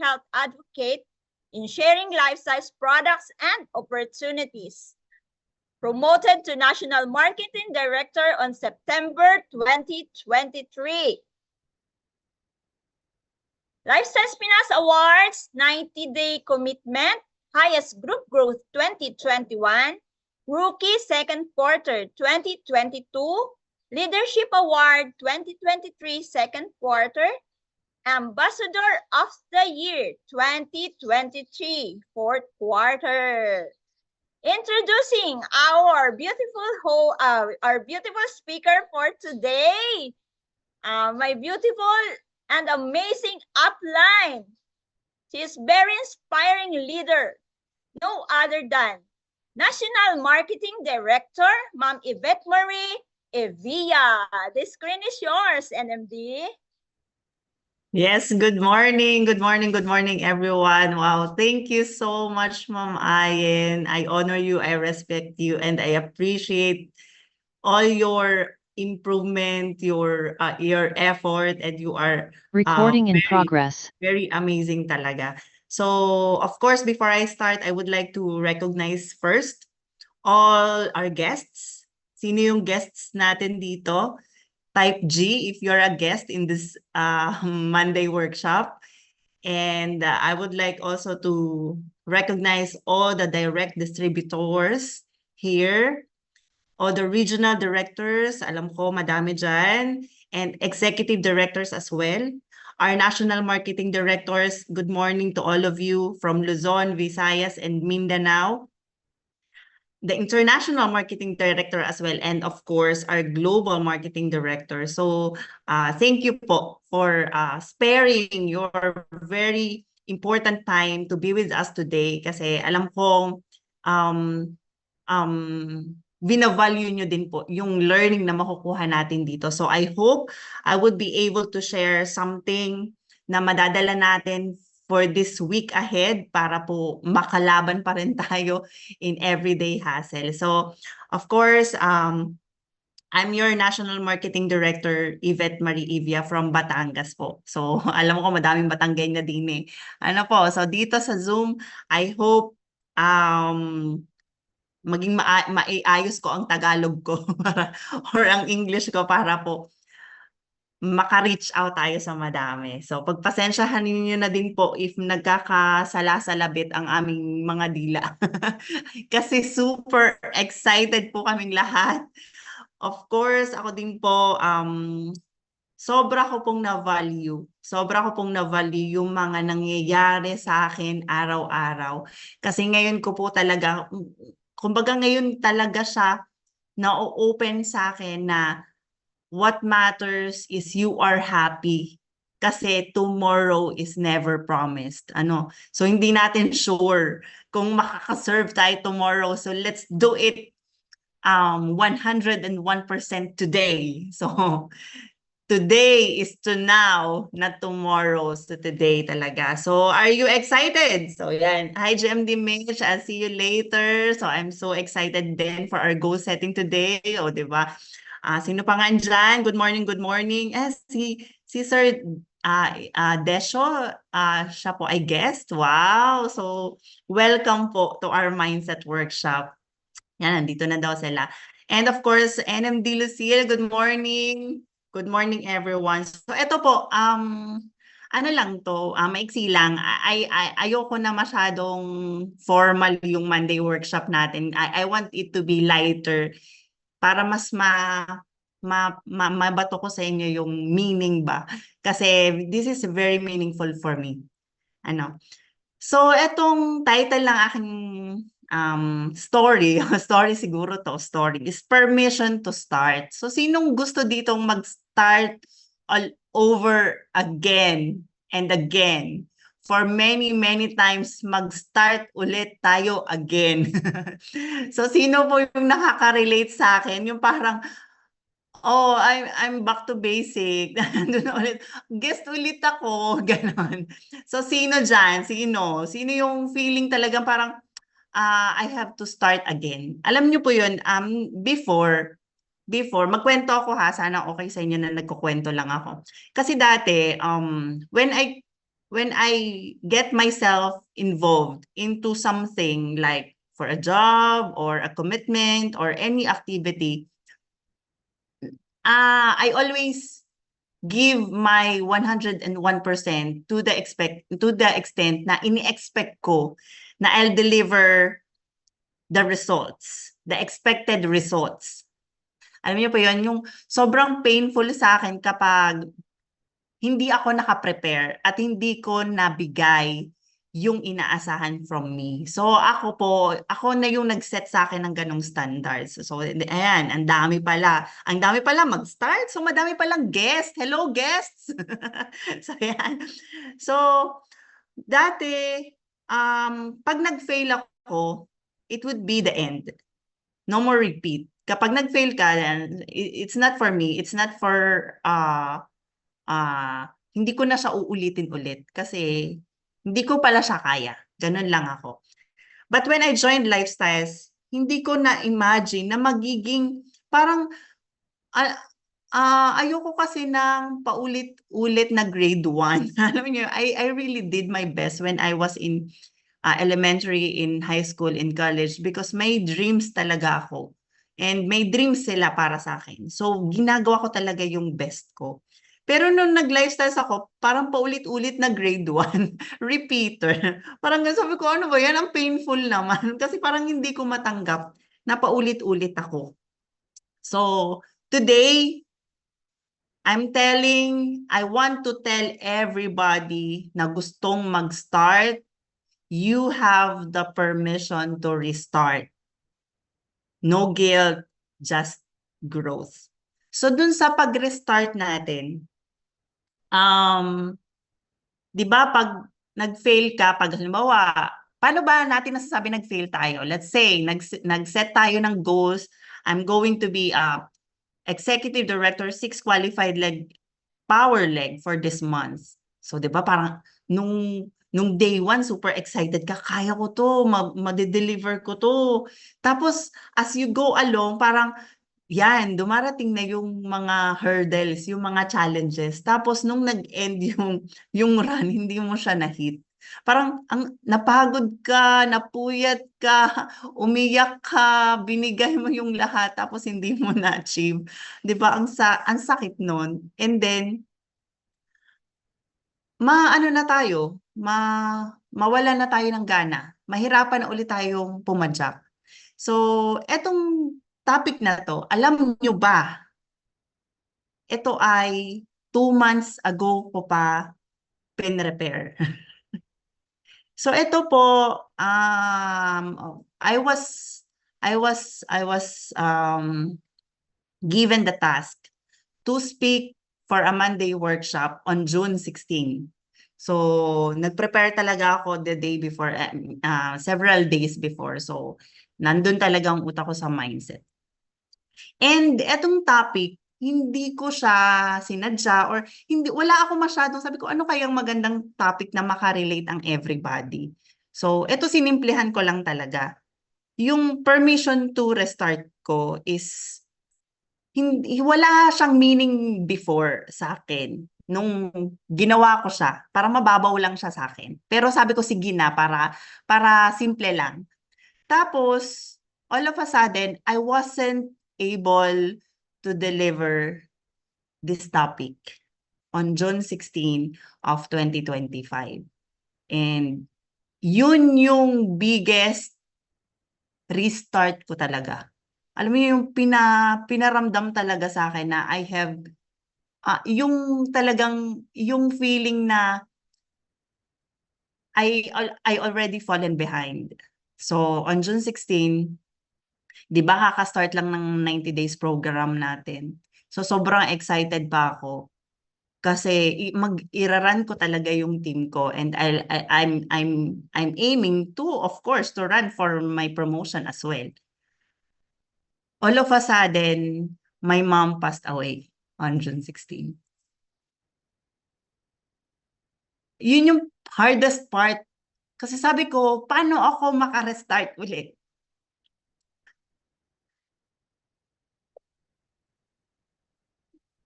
health advocate in sharing lifestyle products and opportunities. Promoted to National Marketing Director on September 2023. Lifestyle Pinas Awards 90-day commitment, highest group growth 2021, rookie second quarter 2022, leadership award 2023 second quarter, ambassador of the year 2023 fourth quarter. Introducing our beautiful speaker for today, my beautiful and amazing upline. She is very inspiring leader, no other than National Marketing Director, Ma'am Yvette Marie Evia. The screen is yours, NMD. Yes, good morning. Good morning. Good morning, everyone. Wow, thank you so much, Ma'am Ayen. I honor you, I respect you, and I appreciate all your improvement, your effort, and you are recording in progress. Very amazing talaga. So, of course, before I start, I would like to recognize first all our guests. Sino yung guests natin dito? Type G if you're a guest in this Monday workshop. And I would like also to recognize all the direct distributors here, all the regional directors, alam ko madami dyan, and executive directors as well. Our national marketing directors, good morning to all of you from Luzon, Visayas, and Mindanao. The international marketing director as well, and of course, our global marketing director. So thank you po for sparing your very important time to be with us today kasi alam kong binavalue nyo din po yung learning na makukuha natin dito. So I hope I would be able to share something na madadala natin for this week ahead para po makalaban pa rin tayo in everyday hustle. So, of course, I'm your National Marketing Director, Yvette Marie Evia from Batangas po. So, alam ko madaming Batanggenya din eh. Ano po, so dito sa Zoom, I hope maging maiayos ko ang Tagalog ko para, or ang English ko para po maka-reach out tayo sa madami. So, pagpasensyahan niyo na din po if nagkakasalalabit ang aming mga dila. Kasi super excited po kaming lahat. Of course, ako din po, sobra ko pong na-value. Sobra ko pong na-value yung mga nangyayari sa akin araw-araw. Kasi ngayon ko po talaga, kumbaga ngayon talaga siya na-open sa akin na what matters is you are happy kasi tomorrow is never promised. So hindi natin sure kung makaka-serve tayo tomorrow. So let's do it 101% today. So today is to now, not tomorrow. So today talaga. So are you excited? So yan. Hi GMD Mitch, I'll see you later. So I'm so excited then for our goal setting today. O diba? Sino pa nga dyan? Good morning, good morning. Si Sir Desho, siya po ay guest. Wow! So, welcome po to our Mindset Workshop. Yan, nandito na daw sila. And of course, NMD Lucille, good morning. Good morning, everyone. So, ito po, ano lang to, maiksi lang. Ayoko na masyadong formal yung Monday workshop natin. I want it to be lighter para mas mabato ko sa inyo yung meaning ba. Kasi this is very meaningful for me. So, etong title ng aking story, story siguro to, story, is Permission to Start. So, sinong gusto ditong mag-start all over again and again? For many, many times, mag-start ulit tayo again. So, sino po yung nakaka-relate sa akin? Yung parang, oh, I'm back to basic. Doon ulit, guest ulit ako. Ganon. So, sino dyan? Sino? Sino yung feeling talagang parang, I have to start again? Alam niyo po yun, before, magkwento ako ha, sana okay sa inyo na nagkukwento lang ako. Kasi dati, when when I get myself involved into something like for a job or a commitment or any activity, I always give my 101% to the extent na ini-expect ko na I'll deliver the results, the expected results. Alam niyo po yun, yung sobrang painful sa akin kapag hindi ako nakaprepare at hindi ko nabigay yung inaasahan from me. So ako na yung nag-set sa akin ng ganong standards. So ayan, ang dami pala mag-start. So madami palang guest. Hello guests. So ayan. So dati pag nag-fail ako, it would be the end. No more repeat. Kapag nag-fail ka, it's not for me. It's not for hindi ko na siya uulitin ulit kasi hindi ko pala siya kaya. Ganun lang ako. But when I joined Lifestyles, hindi ko na-imagine na magiging parang ayoko kasi ng paulit-ulit na grade 1. Alam niyo, I really did my best when I was in elementary, in high school, in college because may dreams talaga ako. And may dreams sila para sa akin. So, ginagawa ko talaga yung best ko. Pero nung nag-lifestyles ako, parang paulit-ulit na grade 1, repeater. Parang sabi ko, ano ba yan? Ang painful naman. Kasi parang hindi ko matanggap na paulit-ulit ako. So, today, I want to tell everybody na gustong mag-start, you have the permission to restart. No guilt, just growth. So dun sa pag-restart natin, di ba pag nag-fail ka, pag halimbawa, paano ba natin nasasabi nag-fail tayo? Let's say, nag-set tayo ng goals. I'm going to be Executive Director 6 Qualified Leg Power Leg for this month. So, di ba parang nung day 1, super excited ka, kaya ko to, ma-deliver ko to. Tapos, as you go along, parang, yan, dumarating na yung mga hurdles, yung mga challenges. Tapos, nung nag-end yung run, hindi mo siya na-hit. Parang, napagod ka, napuyat ka, umiyak ka, binigay mo yung lahat, tapos hindi mo na-achieve. Di ba? Ang sakit nun. And then, maano na tayo, mawala na tayo ng gana. Mahirapan na ulit tayong pumadyak. So, etong topic na to, alam nyo ba, ito ay 2 months ago ko pa pin-repair. So, ito po, I was given the task to speak for a Monday workshop on June 16. So, nag-prepare talaga ako the day before, several days before. So, nandun talaga ang utak ko sa mindset. And etong topic, hindi ko siya sinadya or wala ako masyadong, sabi ko, ano kayang magandang topic na makarelate ang everybody? So, eto sinimplihan ko lang talaga. Yung permission to restart ko is wala siyang meaning before sa akin. Nung ginawa ko siya, para mababaw lang siya sa akin. Pero sabi ko, sige na, para simple lang. Tapos, all of a sudden, I wasn't able to deliver this topic on June 16 of 2025. And yun yung biggest restart ko talaga. Alam mo yung pinaramdam talaga sa akin na I have yung talagang yung feeling na I already fallen behind. So on June 16, 'di ba kaka-start lang ng 90 days program natin. So sobrang excited pa ako kasi iraran ko talaga yung team ko and I'm aiming to, of course, to run for my promotion as well. All of a sudden, my mom passed away on June 16. Yun yung hardest part. Kasi sabi ko, paano ako maka-restart ulit?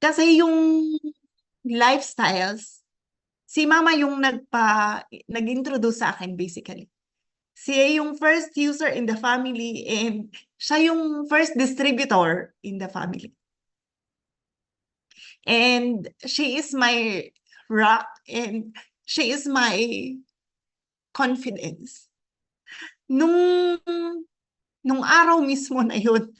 Kasi yung lifestyles, Si mama yung nag-introduce sa akin basically. Siya yung first user in the family and siya yung first distributor in the family. And she is my rock and she is my confidence. Nung araw mismo na yun,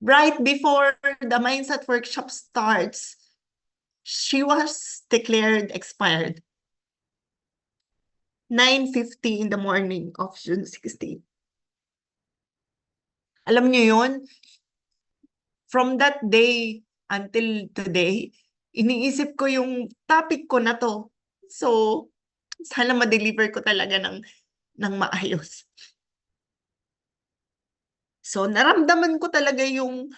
right before the mindset workshop starts, she was declared expired. 9:50 in the morning of June 16. Alam niyo yun? From that day until today, iniisip ko yung topic ko na to. So, sana ma-deliver ko talaga ng maayos. So, naramdaman ko talaga yung,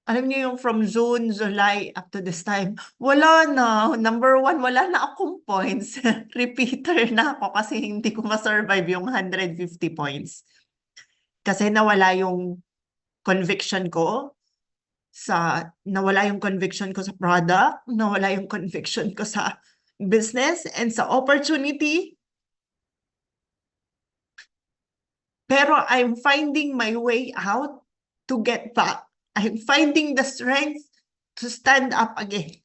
alam niyo yung from June, July, up to this time, wala na. Number one, wala na akong points. Repeater na ako kasi hindi ko ma-survive yung 150 points. Kasi nawala yung conviction ko nawala yung conviction ko sa product, nawala yung conviction ko sa business and sa opportunity. Pero I'm finding my way out to get back. I'm finding the strength to stand up again.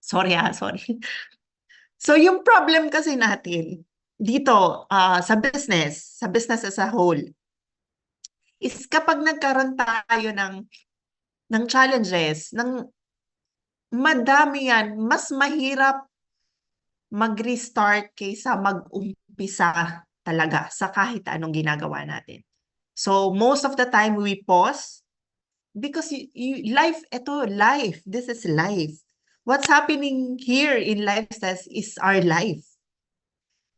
Sorry. So yung problem kasi natin dito sa business as a whole, is kapag nagkaroon tayo ng challenges, madami yan, mas mahirap mag-restart kaysa mag-umpisa talaga sa kahit anong ginagawa natin. So most of the time we pause because life, this is life. What's happening here in Lifestyles is our life.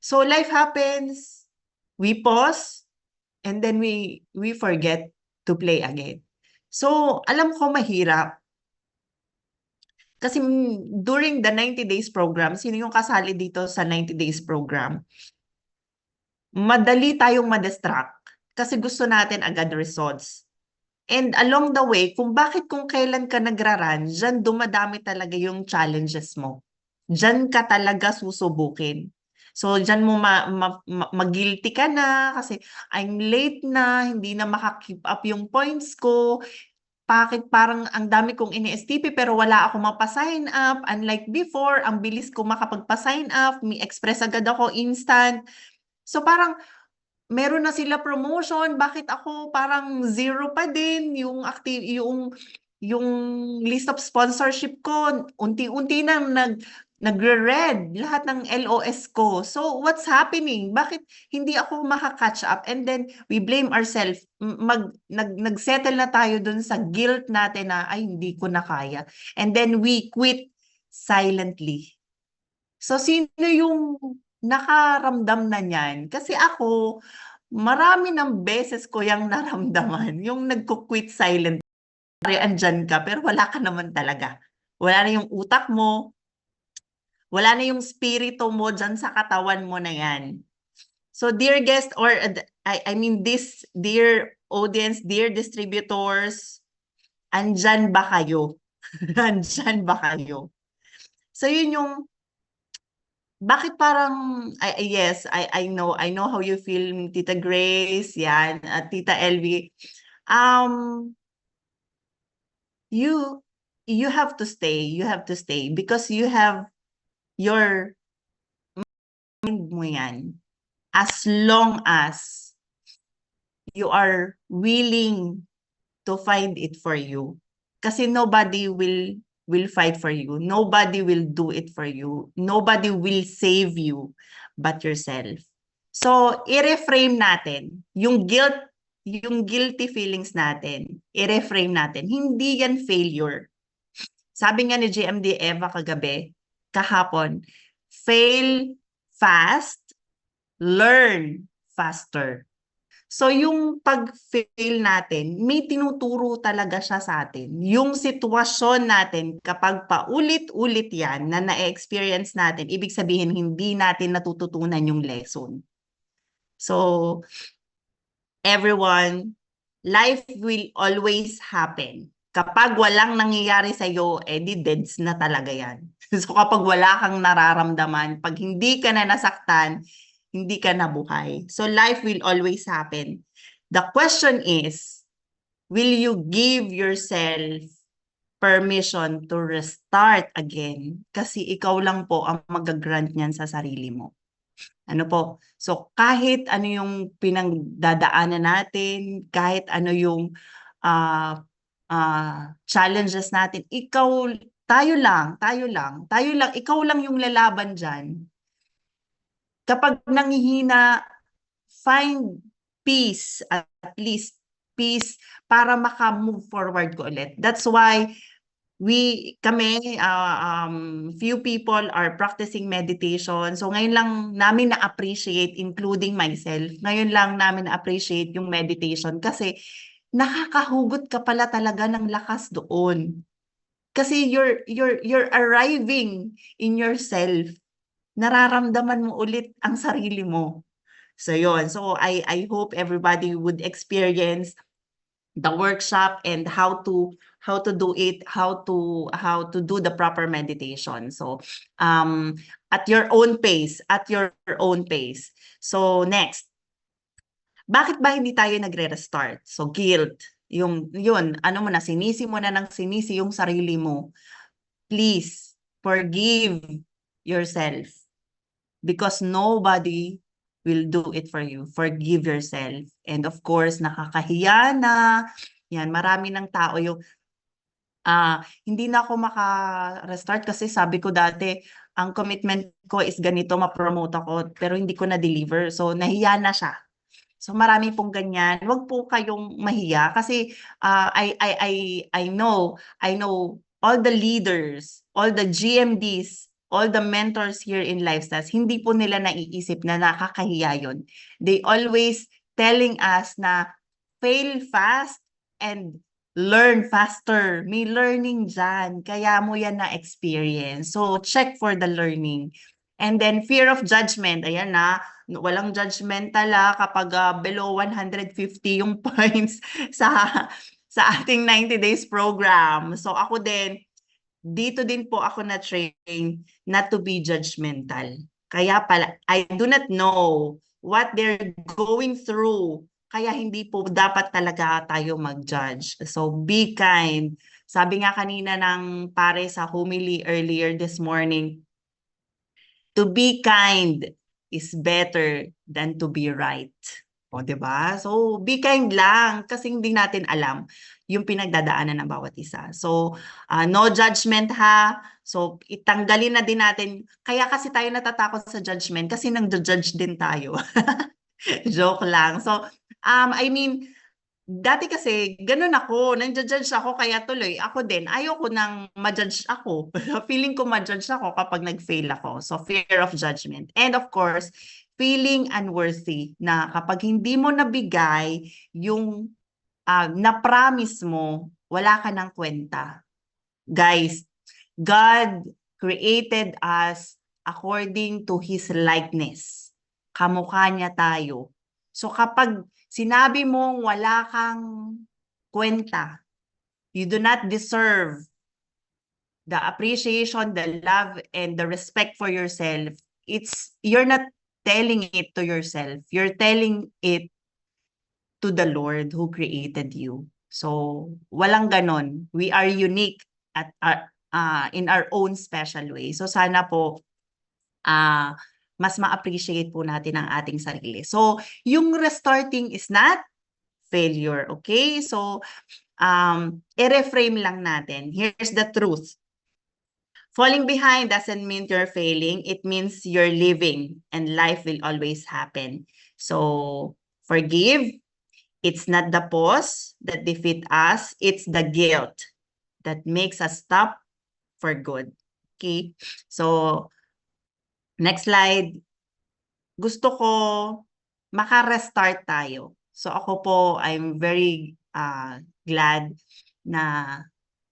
So life happens, we pause, and then we forget to play again. So alam ko mahirap. Kasi during the 90 days program, sino yung kasali dito sa 90 days program? Madali tayong ma-distract kasi gusto natin agad results. And along the way, kung kailan ka nagra-run, dyan dumadami talaga yung challenges mo. Dyan ka talaga susubukin. So, dyan mo mag-guilty ka na kasi I'm late na, hindi na maka-keep up yung points ko. Bakit parang ang dami kong ini-STP pero wala ako mapa-sign up. Unlike before, ang bilis ko makapagpa-sign up, may express agad ako instant. So parang meron na sila promotion, bakit ako parang zero pa din yung list of sponsorship ko, unti-unti nang nagre-red lahat ng LOS ko. So what's happening? Bakit hindi ako maka-catch up? And then we blame ourselves. Nag-settle na tayo dun sa guilt natin na ay hindi ko na kaya. And then we quit silently. So sino yung nakaramdam na niyan? Kasi ako, marami ng beses ko yung naramdaman, yung nagko-quit silent. Andyan ka, pero wala ka naman talaga. Wala na yung utak mo, wala na yung spirito mo dyan sa katawan mo na yan. So dear guest, or I mean this, dear audience, dear distributors, andyan ba kayo? Andyan ba kayo? So yun yung bakit parang yes, I know how you feel, Tita Grace, yan, at Tita LV. You have to stay because you have your mind mo yan. As long as you are willing to find it for you. Kasi nobody will fight for you. Nobody will do it for you. Nobody will save you but yourself. So, i-reframe natin yung guilty feelings natin. I-reframe natin. Hindi yan failure. Sabi nga ni GMD Eva kahapon, fail fast, learn faster. So yung pag-fail natin, may tinuturo talaga siya sa atin. Yung sitwasyon natin, kapag paulit-ulit yan na na-experience natin, ibig sabihin hindi natin natututunan yung lesson. So everyone, life will always happen. Kapag walang nangyayari sa'yo, di deads na talaga yan. So kapag wala kang nararamdaman, pag hindi ka na nasaktan, hindi ka nabuhay. So life will always happen. The question is, will you give yourself permission to restart again? Kasi ikaw lang po ang mag-grant niyan sa sarili mo. Ano po? So kahit ano yung pinagdadaanan natin, kahit ano yung challenges natin, tayo lang, ikaw lang yung lalaban dyan. Kapag nanghihina, find peace, at least peace, para maka-move forward ko ulit. That's why few people are practicing meditation. So ngayon lang namin na-appreciate, including myself, ngayon lang namin na-appreciate yung meditation kasi nakakahugot ka pala talaga ng lakas doon. Kasi you're arriving in yourself. Nararamdaman mo ulit ang sarili mo. So yun. So I hope everybody would experience the workshop and how to do it, how to do the proper meditation. So at your own pace, So next, bakit ba hindi tayo nagre-restart? So guilt, yun, sinisi mo na ng sinisi yung sarili mo. Please forgive yourself because nobody will do it for you. Forgive yourself. And of course, nakakahiya na. Yan, marami ng tao yung hindi na ako maka-restart kasi sabi ko dati, ang commitment ko is ganito, ma-promote ako, pero hindi ko na-deliver. So, nahiya na siya. So, marami pong ganyan. Huwag po kayong mahiya kasi I know all the leaders, all the GMDs, all the mentors here in Lifestyles, hindi po nila naiisip na nakakahiya yun. They always telling us na fail fast and learn faster. May learning dyan. Kaya mo yan na-experience. So, check for the learning. And then, fear of judgment. Ayan na, walang judgmental kapag below 150 yung points sa ating 90 days program. So, ako din, dito din po ako na-train not to be judgmental. Kaya pala, I do not know what they're going through. Kaya hindi po dapat talaga tayo mag-judge. So be kind. Sabi nga kanina ng pare sa homily earlier this morning, to be kind is better than to be right. O, diba? So, be kind lang kasi hindi natin alam yung pinagdadaanan ng bawat isa. So, no judgment ha. So, itanggalin na din natin. Kaya kasi tayo natatakot sa judgment kasi nang-judge din tayo. Joke lang. So, I mean, dati kasi ganun ako, nang-judge ako kaya tuloy ako din. Ayoko nang ma-judge ako. Feeling ko ma-judge ako kapag nag-fail ako. So, fear of judgment. And of course, feeling unworthy na kapag hindi mo nabigay yung na-promise mo, wala ka ng kwenta. Guys, God created us according to His likeness. Kamukha niya tayo. So kapag sinabi mong wala kang kwenta, you do not deserve the appreciation, the love, and the respect for yourself, you're not telling it to yourself. You're telling it to the Lord who created you. So, walang ganon. We are unique in our own special way. So, sana po, mas ma-appreciate po natin ang ating sarili. So, yung restarting is not failure, okay? So, i-reframe lang natin. Here's the truth. Falling behind doesn't mean you're failing. It means you're living and life will always happen. So, forgive. It's not the pause that defeat us. It's the guilt that makes us stop for good. Okay? So, next slide. Gusto ko maka-restart tayo. So, ako po, I'm very glad na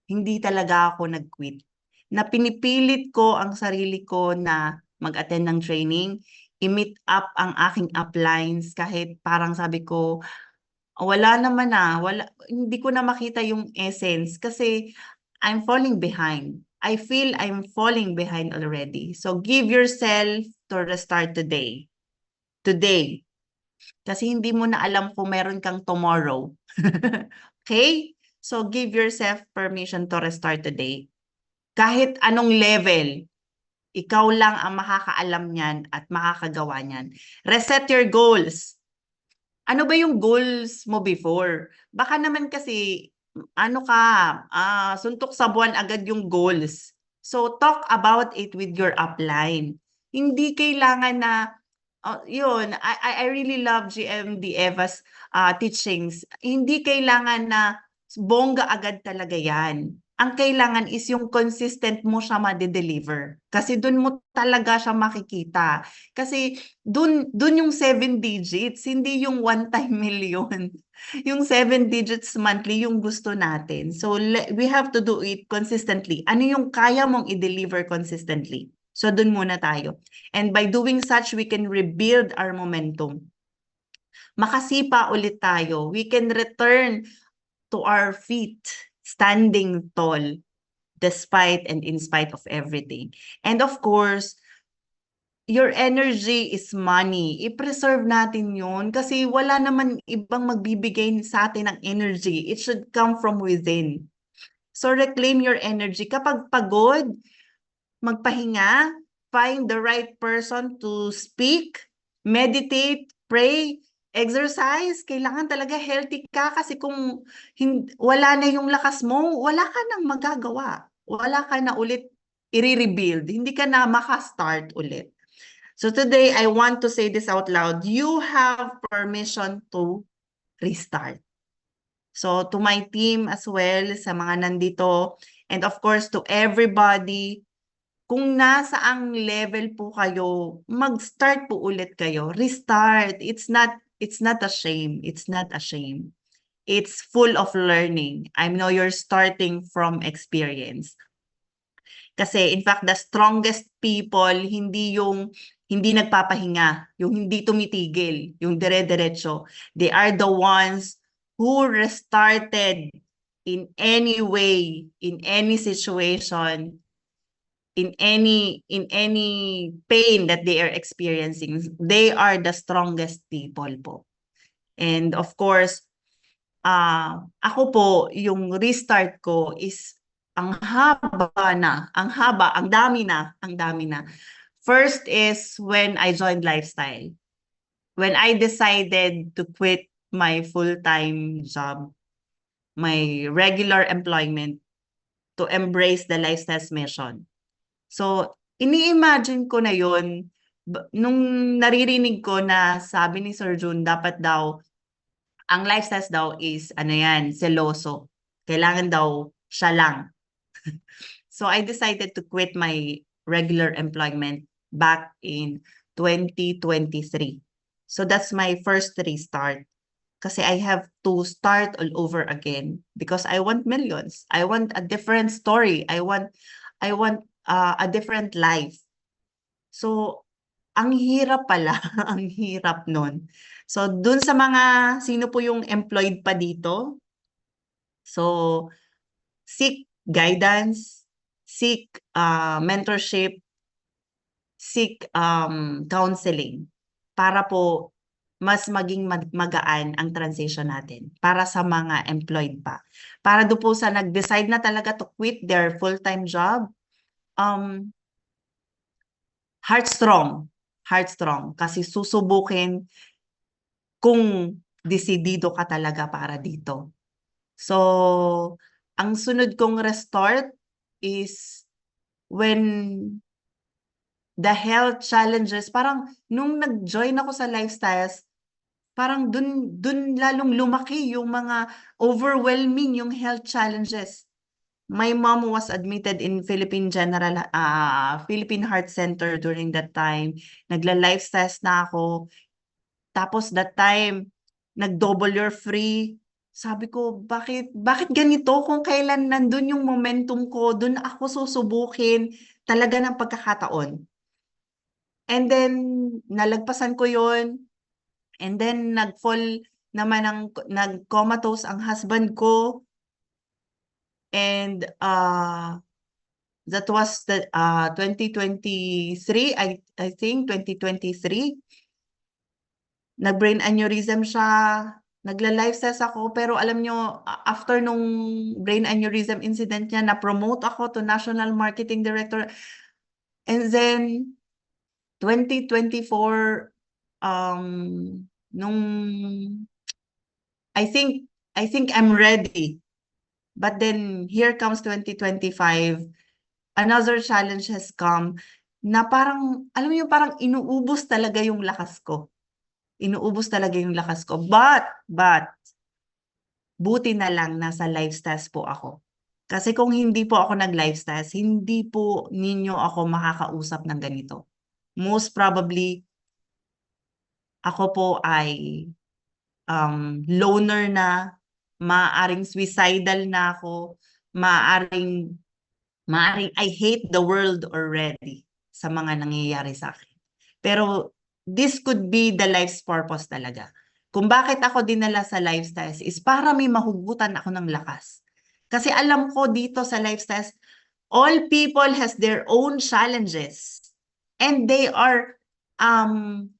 hindi talaga ako nag-quit. Na pinipilit ko ang sarili ko na mag-attend ng training, i-meet up ang aking uplines kahit parang sabi ko, Wala naman hindi ko na makita yung essence kasi I'm falling behind. I feel I'm falling behind already. So give yourself to restart today. Today. Kasi hindi mo na alam kung meron kang tomorrow. Okay? So give yourself permission to restart today. Kahit anong level, ikaw lang ang makakaalam niyan at makakagawa niyan. Reset your goals. Ano ba yung goals mo before? Baka naman kasi, suntok sa buwan agad yung goals. So, talk about it with your upline. Hindi kailangan na, yun, I really love GMD Eva's teachings. Hindi kailangan na bongga agad talaga yan. Ang kailangan is yung consistent mo siya ma-deliver. Kasi dun mo talaga siya makikita. Kasi dun yung 7 digits, hindi yung one-time million. Yung 7 digits monthly yung gusto natin. So we have to do it consistently. Ano yung kaya mong i-deliver consistently? So dun muna tayo. And by doing such, we can rebuild our momentum. Makasipa ulit tayo. We can return to our feet, standing tall, despite and in spite of everything. And of course, your energy is money. I-preserve natin yun kasi wala naman ibang magbibigay sa atin ng energy. It should come from within. So reclaim your energy. Kapag pagod, magpahinga, find the right person to speak, meditate, pray, exercise. Kailangan talaga healthy ka kasi kung wala na yung lakas mo, wala ka nang magagawa. Wala ka na ulit i-rebuild. Hindi ka na maka-start ulit. So today, I want to say this out loud. You have permission to restart. So to my team as well, sa mga nandito, and of course to everybody, kung nasa ang level po kayo, mag-start po ulit kayo. Restart. It's not a shame. It's not a shame. It's full of learning. I know you're starting from experience. Kasi in fact, the strongest people, hindi nagpapahinga, yung hindi tumitigil, yung dire-diretso. They are the ones who restarted in any way, in any situation, in any pain that they are experiencing. They are the strongest people po. And of course, ako po, yung restart ko is ang dami na. First is when I joined Lifestyle. When I decided to quit my full-time job, my regular employment, to embrace the Lifestyle's mission. So, ini-imagine ko na yun, nung naririnig ko na sabi ni Sir Jun, dapat daw, ang Lifestyles daw is, seloso. Kailangan daw siya lang. So, I decided to quit my regular employment back in 2023. So, that's my first restart. Kasi I have to start all over again because I want millions. I want a different story. I want a different life. So, ang hirap pala, ang hirap nun. So, dun sa mga, sino po yung employed pa dito? So, seek guidance, seek mentorship, seek counseling para po mas maging magaan ang transition natin para sa mga employed pa. Para do po sa nag-decide na talaga to quit their full-time job, heart strong kasi susubukin kung desidido ka talaga para dito. So, ang sunod kong restart is when the health challenges, parang nung nag-join ako sa Lifestyles, parang dun lalong lumaki yung mga overwhelming yung health challenges. My mom was admitted in Philippine Heart Center during that time. Nagla-Lifestyles na ako. Tapos that time, nag-double your free. Sabi ko, bakit ganito kung kailan nandun yung momentum ko, dun ako susubukin talaga ng pagkakataon. And then, nalagpasan ko yon. And then, nag-fall naman nag-comatose ang husband ko. And that was the 2023, I think 2023. Nag-brain aneurysm siya. Nagla-life test ako, pero alam nyo, after nung brain aneurysm incident niya, na-promote ako to National Marketing Director. And then, 2024, nung, I think I'm ready. But then, here comes 2025, another challenge has come, na parang, alam mo yung parang inuubos talaga yung lakas ko. Inuubos talaga yung lakas ko. But, buti na lang nasa lifestyle po ako. Kasi kung hindi po ako nag-lifestyle, hindi po ninyo ako makakausap ng ganito. Most probably, ako po ay loner na, maaaring suicidal na ako, maaaring I hate the world already sa mga nangyayari sa akin. Pero this could be the life's purpose talaga. Kung bakit ako dinala sa lifestyles is para may mahugutan ako ng lakas. Kasi alam ko dito sa lifestyles, all people has their own challenges. And they are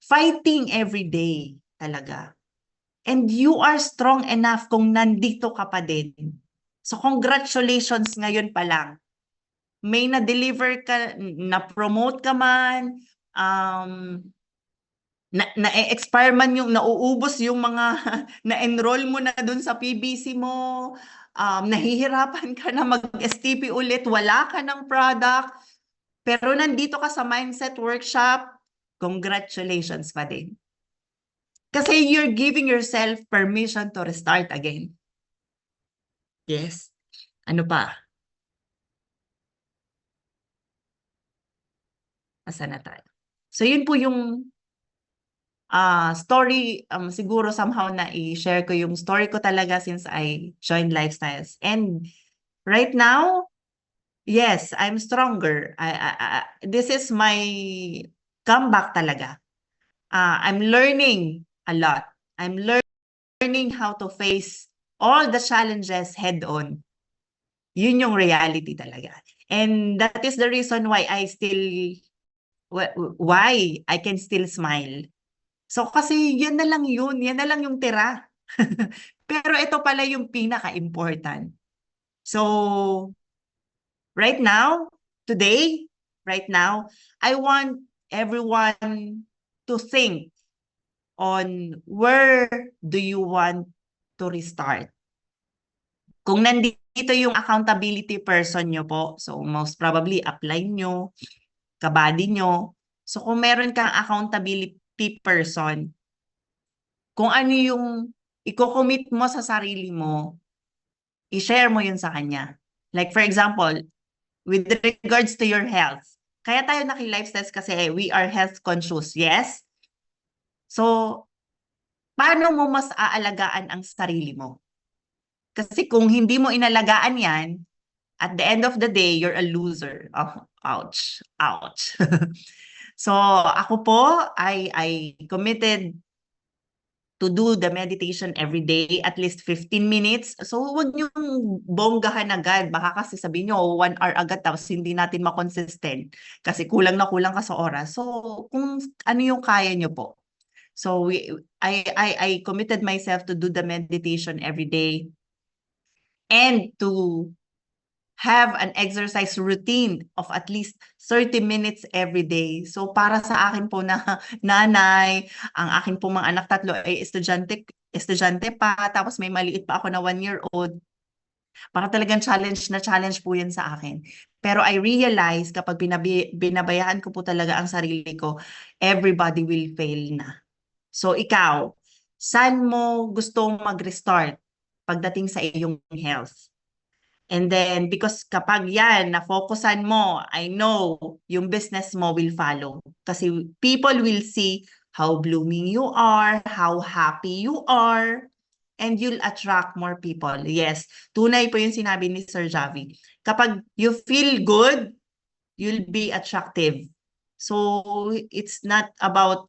fighting every day talaga. And you are strong enough kung nandito ka pa din. So congratulations ngayon pa lang. May na-deliver ka, na-promote ka man, na-expire man yung, nauubos yung mga na-enroll mo na dun sa PBC mo, nahihirapan ka na mag-STP ulit, wala ka ng product, pero nandito ka sa mindset workshop, congratulations pa din. Kasi you're giving yourself permission to restart again. Yes. Ano pa? Asa na tayo? So yun po yung story, siguro somehow na i-share ko yung story ko talaga since I joined Lifestyles. And right now, yes, I'm stronger. This is my comeback talaga. I'm learning a lot. I'm learning how to face all the challenges head on. Yun yung reality talaga. And that is the reason why I can still smile. So kasi yan na lang yun, yan na lang yung tira. Pero ito pala yung pinaka-important. So, right now, I want everyone to think on where do you want to restart. Kung nandito yung accountability person nyo po, so most probably apply nyo, kabady nyo. So kung meron kang accountability person, kung ano yung i-commit mo sa sarili mo, i-share mo yun sa kanya. Like for example, with regards to your health. Kaya tayo naki-lifestyles kasi we are health conscious, yes? So, paano mo mas aalagaan ang sarili mo? Kasi kung hindi mo inalagaan yan, at the end of the day, you're a loser. Oh, ouch. So, ako po, I committed to do the meditation every day, at least 15 minutes. So, huwag niyong bonggahan agad. Baka kasi sabihin niyo, 1 hour agad, tapos hindi natin makonsistent. Kasi kulang na kulang ka sa oras. So, kung ano yung kaya niyo po. So, I committed myself to do the meditation every day and to have an exercise routine of at least 30 minutes every day. So para sa akin po na nanay, ang akin po mga anak tatlo ay estudyante pa, tapos may maliit pa ako na 1-year-old. Para talagang challenge po yan sa akin. Pero I realize kapag binabayaan ko po talaga ang sarili ko, everybody will fail na. So ikaw, saan mo gustong mag-restart pagdating sa iyong health? And then, because kapag yan, na-focusan mo, I know, yung business mo will follow. Kasi people will see how blooming you are, how happy you are, and you'll attract more people. Yes, tunay po yung sinabi ni Sir Javi. Kapag you feel good, you'll be attractive. So, it's not about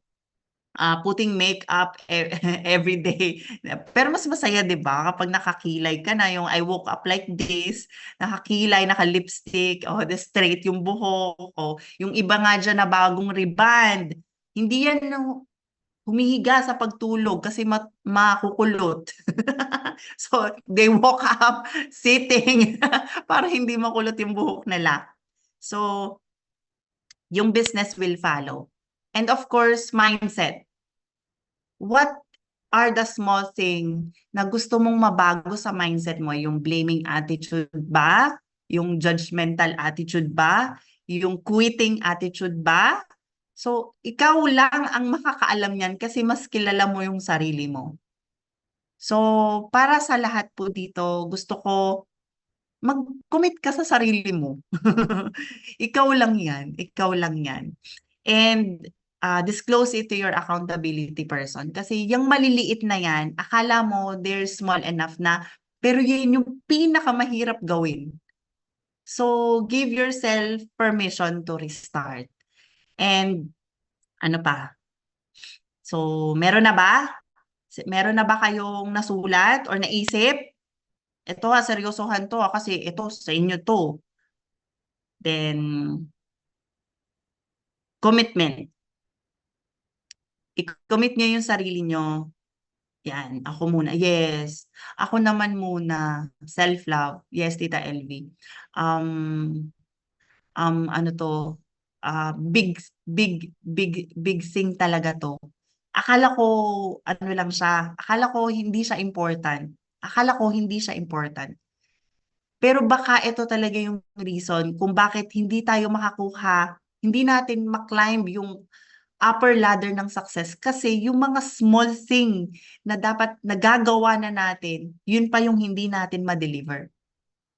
putting makeup every day. Pero mas masaya, di ba? Kapag nakakilay ka na, yung I woke up like this, nakakilay, naka-lipstick, the straight yung buhok, yung iba nga dyan na bagong reband. Hindi yan humihiga sa pagtulog kasi makukulot. So, they woke up sitting para hindi makulot yung buhok nila. So, yung business will follow. And of course, mindset. What are the small thing na gusto mong mabago sa mindset mo? Yung blaming attitude ba? Yung judgmental attitude ba? Yung quitting attitude ba? So, ikaw lang ang makakaalam niyan kasi mas kilala mo yung sarili mo. So, para sa lahat po dito, gusto ko mag-commit ka sa sarili mo. Ikaw lang yan. Ikaw lang yan. And disclose it to your accountability person. Kasi yung maliliit na yan, akala mo they're small enough na, pero yun yung pinakamahirap gawin. So, give yourself permission to restart. And ano pa? So, meron na ba? Meron na ba kayong nasulat or naisip? Ito seryosohan to kasi ito sa inyo to. Then, commitment. I-commit nyo yung sarili nyo. Yan, ako muna. Yes. Ako naman muna. Self-love. Yes, Tita LV. Ano to? Big thing talaga to. Akala ko, ano lang siya. Akala ko hindi siya important. Pero baka ito talaga yung reason kung bakit hindi tayo makakuha, hindi natin maklimb yung upper ladder ng success kasi yung mga small thing na dapat nagagawa na natin, yun pa yung hindi natin ma-deliver.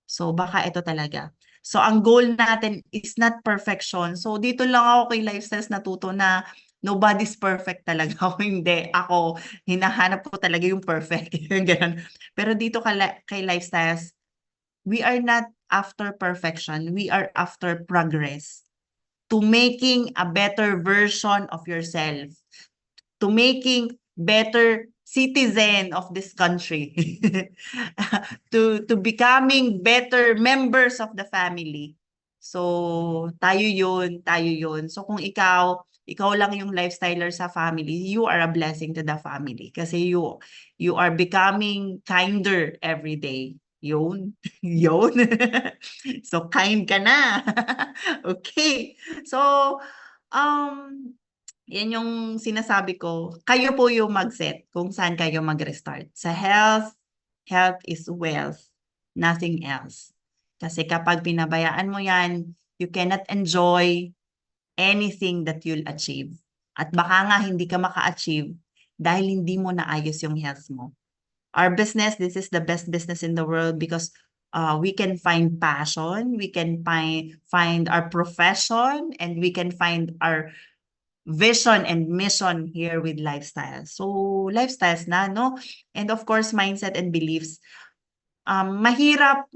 So baka ito talaga. So ang goal natin is not perfection. So dito lang ako kay Lifestyles natuto na nobody's perfect talaga. Ako hindi. Ako, hinahanap ko talaga yung perfect. Ganun. Pero dito kay Lifestyles, we are not after perfection. We are after progress. To making a better version of yourself, to making better citizen of this country, to becoming better members of the family. So, tayo yun. So, kung ikaw lang yung lifestyler sa family, you are a blessing to the family kasi you are becoming kinder every day. Yun. So, kind ka na. Okay. So, yan yung sinasabi ko. Kayo po yung mag-set kung saan kayo mag-restart. Sa health is wealth, nothing else. Kasi kapag pinabayaan mo yan, you cannot enjoy anything that you'll achieve. At baka nga hindi ka maka-achieve dahil hindi mo naayos yung health mo. Our business, this is the best business in the world because we can find passion, we can find our profession, and we can find our vision and mission here with Lifestyles. So, Lifestyles na, no? And of course, mindset and beliefs. Mahirap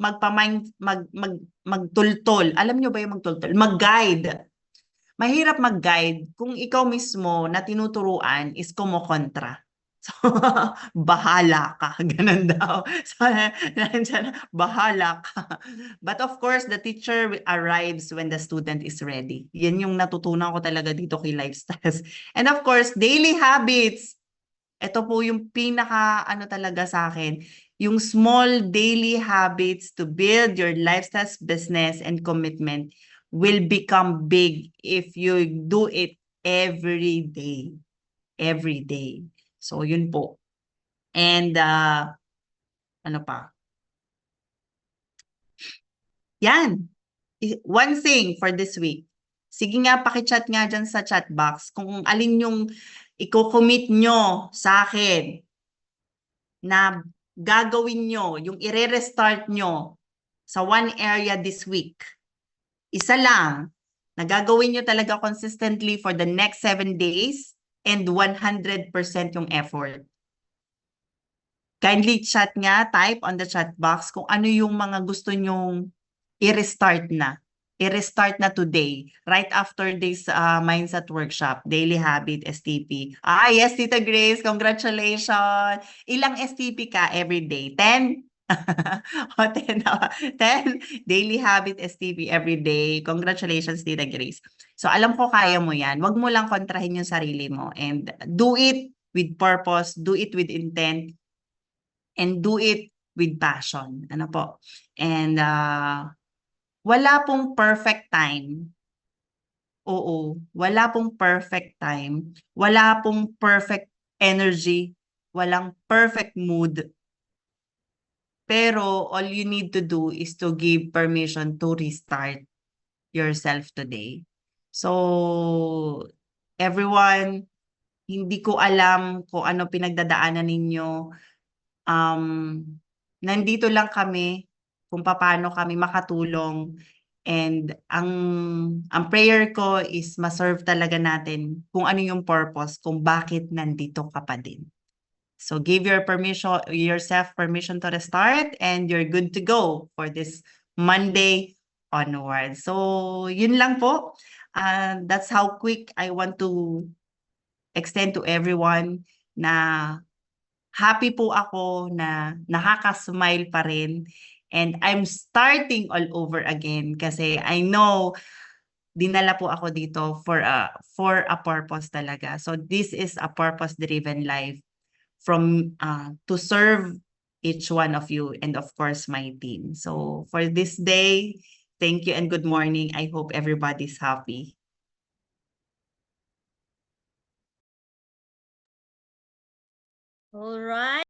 magtultol. Alam nyo ba yung magtultol? Mag-guide. Mahirap mag-guide kung ikaw mismo na tinuturuan is kumokontra. So, bahala ka. Ganun daw. So, nandiyan, bahala ka. But of course, the teacher arrives when the student is ready. Yan yung natutunan ko talaga dito kay Lifestyles. And of course, daily habits. Ito po yung pinaka talaga sa akin. Yung small daily habits to build your Lifestyles business and commitment will become big if you do it every day. Every day. So, yun po. And, ano pa? Yan. One thing for this week. Sige nga, pakichat nga dyan sa chat box kung alin yung i-commit nyo sa akin na gagawin nyo, yung i-restart nyo sa one area this week. Isa lang na gagawin nyo talaga consistently for the next 7 days and 100% yung effort. Kindly chat nga, type on the chat box kung ano yung mga gusto nyong i-restart na. i-restart na today, right after this mindset workshop, Daily Habit, STP. Yes, Tita Grace, congratulations! Ilang STP ka every day? 10? O 10, 10 Daily Habit STP every day. Congratulations, Tita Grace. So alam ko kaya mo yan. Huwag mo lang kontrahin yung sarili mo and do it with purpose, do it with intent, and do it with passion. Ano po? And wala pong perfect time. Oo, wala pong perfect time. Wala pong perfect energy. Walang perfect mood. Pero all you need to do is to give permission to restart yourself today. So, everyone, hindi ko alam kung ano pinagdadaanan ninyo. Nandito lang kami kung paano kami makatulong. And ang prayer ko is ma-serve talaga natin kung ano yung purpose, kung bakit nandito ka pa din. So give yourself permission to restart and you're good to go for this Monday onward. So yun lang po. That's how quick I want to extend to everyone na happy po ako na nakaka-smile pa rin. And I'm starting all over again kasi I know dinala po ako dito for a purpose talaga. So this is a purpose-driven life from to serve each one of you and of course my team. So for this day, thank you and good morning. I hope everybody's happy. All right.